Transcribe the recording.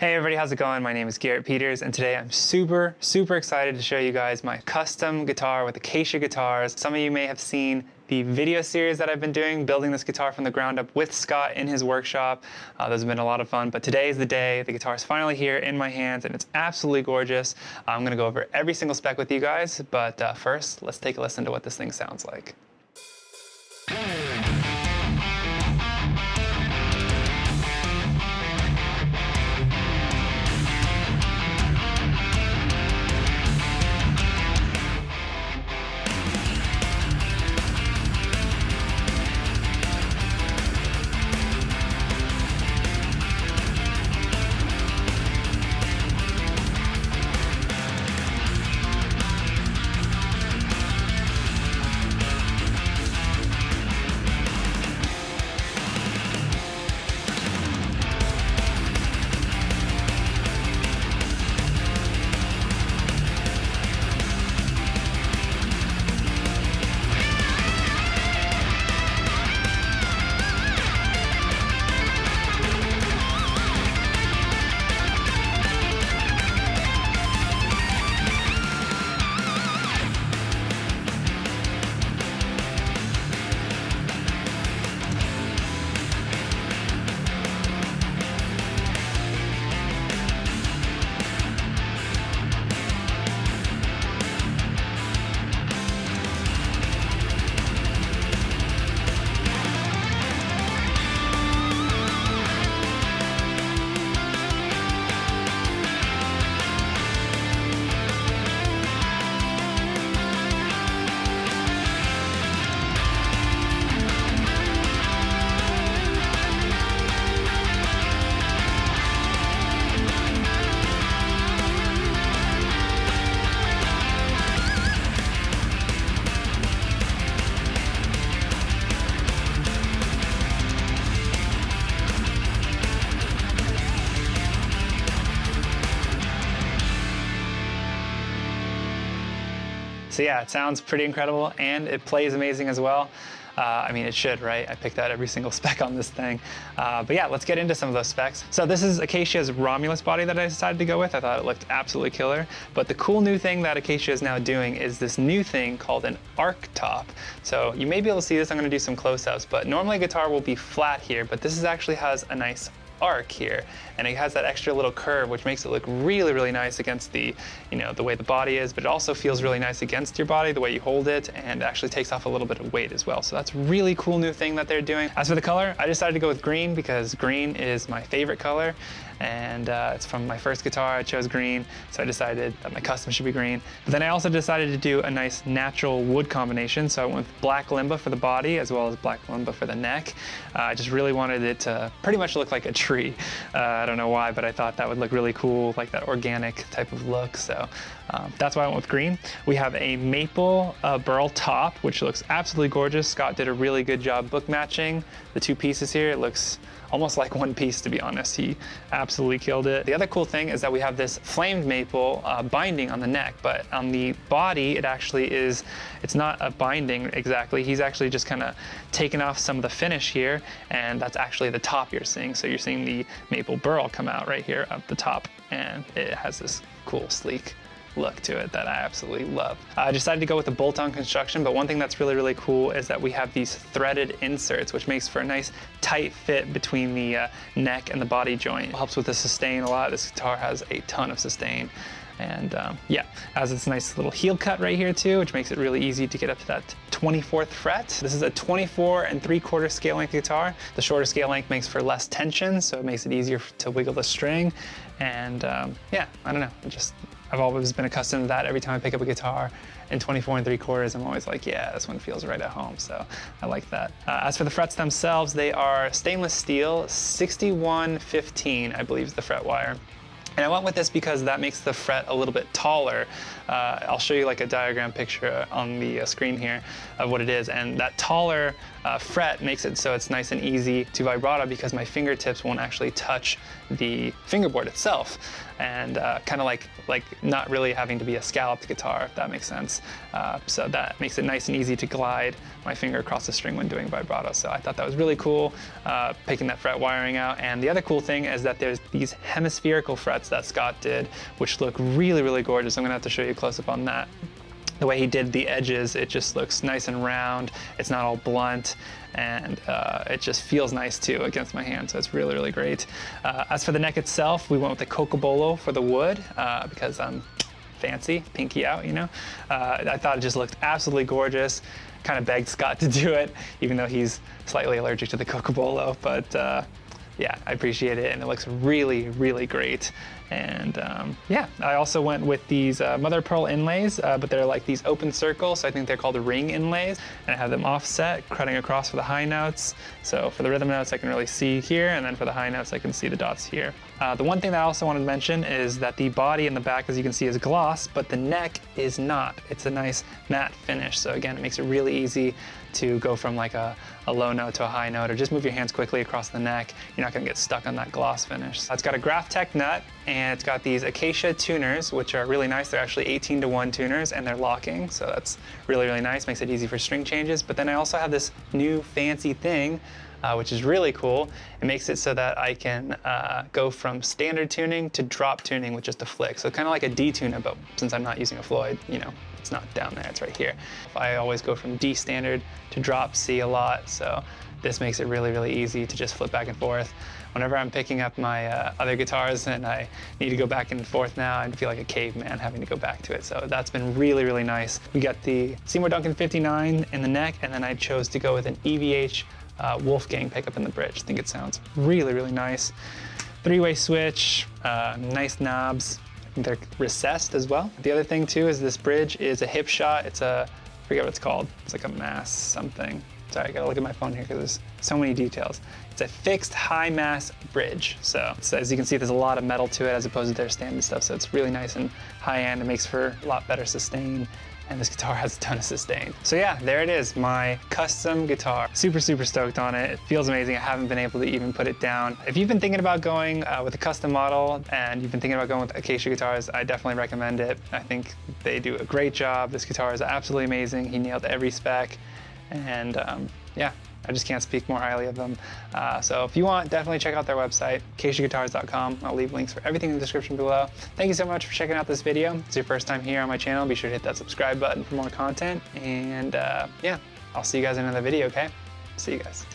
Hey everybody, how's it going? My name is GarrettJPeters, and today I'm super excited to show you guys my custom guitar with Acacia Guitars. Some of you may have seen the video series that I've been doing, building this guitar from the ground up with Scott in his workshop. Those have been a lot of fun, but today is the day. The guitar is finally here in my hands, and it's absolutely gorgeous. I'm gonna go over every single spec with you guys, but first, let's take a listen to what this thing sounds like. So yeah, it sounds pretty incredible, and it plays amazing as well. I mean, it should, right? I picked out every single spec on this thing. But yeah, let's get into some of those specs. So this is Acacia's Romulus body that I decided to go with. I thought it looked absolutely killer. But the cool new thing that Acacia is now doing is this new thing called an arc top. So you may be able to see this. I'm gonna do some close-ups, but normally a guitar will be flat here, but this actually has a nice arc here, and it has that extra little curve, which makes it look really nice against the, the way the body is, but it also feels really nice against your body, the way you hold it, and actually takes off a little bit of weight as well. So that's a really cool new thing that they're doing. As for the color, I decided to go with green because green is my favorite color, and it's from my first guitar. I chose green, so I decided that my custom should be green. But then I also decided to do a nice natural wood combination, so I went with black limba for the body as well as black limba for the neck. I just really wanted it to pretty much look like a tree. I don't know why, but I thought that would look really cool, like that organic type of look. So that's why I went with green. We have a maple burl top, which looks absolutely gorgeous. Scott did a really good job book matching the two pieces here. It looks almost like one piece, to be honest. He absolutely killed it. The other cool thing is that we have this flamed maple binding on the neck, but on the body, it actually is, it's not a binding exactly. He's actually just kind of taken off some of the finish here, and that's actually the top you're seeing. So you're seeing the maple burl come out right here up the top, and it has this cool, sleek look to it that I absolutely love. I decided to go with a bolt-on construction, but one thing that's really cool is that we have these threaded inserts, which makes for a nice tight fit between the neck and the body joint. It helps with the sustain a lot. This guitar has a ton of sustain. And yeah, has this nice little heel cut right here too, which makes it really easy to get up to that 24th fret. This is a 24 3/4 scale length guitar. The shorter scale length makes for less tension, so it makes it easier to wiggle the string. And yeah, I don't know, I've always been accustomed to that. Every time I pick up a guitar in 24 3/4, I'm always like, yeah, this one feels right at home. So I like that. As for the frets themselves, they are stainless steel, 6115, I believe is the fret wire. And I went with this because that makes the fret a little bit taller. I'll show you like a diagram picture on the screen here of what it is. And that taller fret makes it so it's nice and easy to vibrato because my fingertips won't actually touch the fingerboard itself, and kind of like not really having to be a scalloped guitar, if that makes sense. So that makes it nice and easy to glide my finger across the string when doing vibrato. So I thought that was really cool, picking that fret wiring out. And the other cool thing is that there's these hemispherical frets that Scott did, which look really, really gorgeous. I'm gonna have to show you a close-up on that. The way he did the edges, it just looks nice and round. It's not all blunt, and it just feels nice too against my hand, so it's really, really great. As for the neck itself, we went with the cocobolo for the wood because I'm fancy, pinky out, you know. I thought it just looked absolutely gorgeous. Kind of begged Scott to do it, even though he's slightly allergic to the cocobolo, but yeah, I appreciate it, and it looks really, really great. And yeah, I also went with these mother of pearl inlays, but they're like these open circles, so I think they're called ring inlays, and I have them offset, cutting across for the high notes. So for the rhythm notes, I can really see here, and then for the high notes, I can see the dots here. The one thing that I also wanted to mention is that the body in the back, as you can see, is gloss, but the neck is not. It's a nice matte finish, so again, it makes it really easy to go from like a low note to a high note, or just move your hands quickly across the neck. You're not gonna get stuck on that gloss finish. It's got a Graphtec nut, and it's got these Acacia Tuners, which are really nice. They're actually 18-to-1 tuners, and they're locking, so that's really, really nice. Makes it easy for string changes. But then I also have this new fancy thing, which is really cool. It makes it so that I can go from standard tuning to drop tuning with just a flick. So kind of like a D tuner, but since I'm not using a Floyd, you know, it's not down there, it's right here. I always go from D standard to drop C a lot, so this makes it really, really easy to just flip back and forth. Whenever I'm picking up my other guitars and I need to go back and forth now, I feel like a caveman having to go back to it. So that's been really, really nice. We got the Seymour Duncan 59 in the neck, and then I chose to go with an EVH Wolfgang pickup in the bridge. I think it sounds really, really nice. Three-way switch, nice knobs. I think they're recessed as well. The other thing too is this bridge is a hip shot. It's a, I forget what it's called. It's like a mass something. Sorry, I gotta look at my phone here because there's so many details. It's a fixed high mass bridge. So as you can see, there's a lot of metal to it as opposed to their standard stuff. So it's really nice and high end. It makes for a lot better sustain. And this guitar has a ton of sustain. So yeah, there it is, my custom guitar. Super, super stoked on it. It feels amazing. I haven't been able to even put it down. If you've been thinking about going with a custom model and you've been thinking about going with Acacia Guitars, I definitely recommend it. I think they do a great job. This guitar is absolutely amazing. He nailed every spec. And yeah, I just can't speak more highly of them. So if you want, definitely check out their website, acaciaguitars.com. I'll leave links for everything in the description below. Thank you so much for checking out this video. If it's your first time here on my channel, be sure to hit that subscribe button for more content. And yeah, I'll see you guys in another video, okay? See you guys.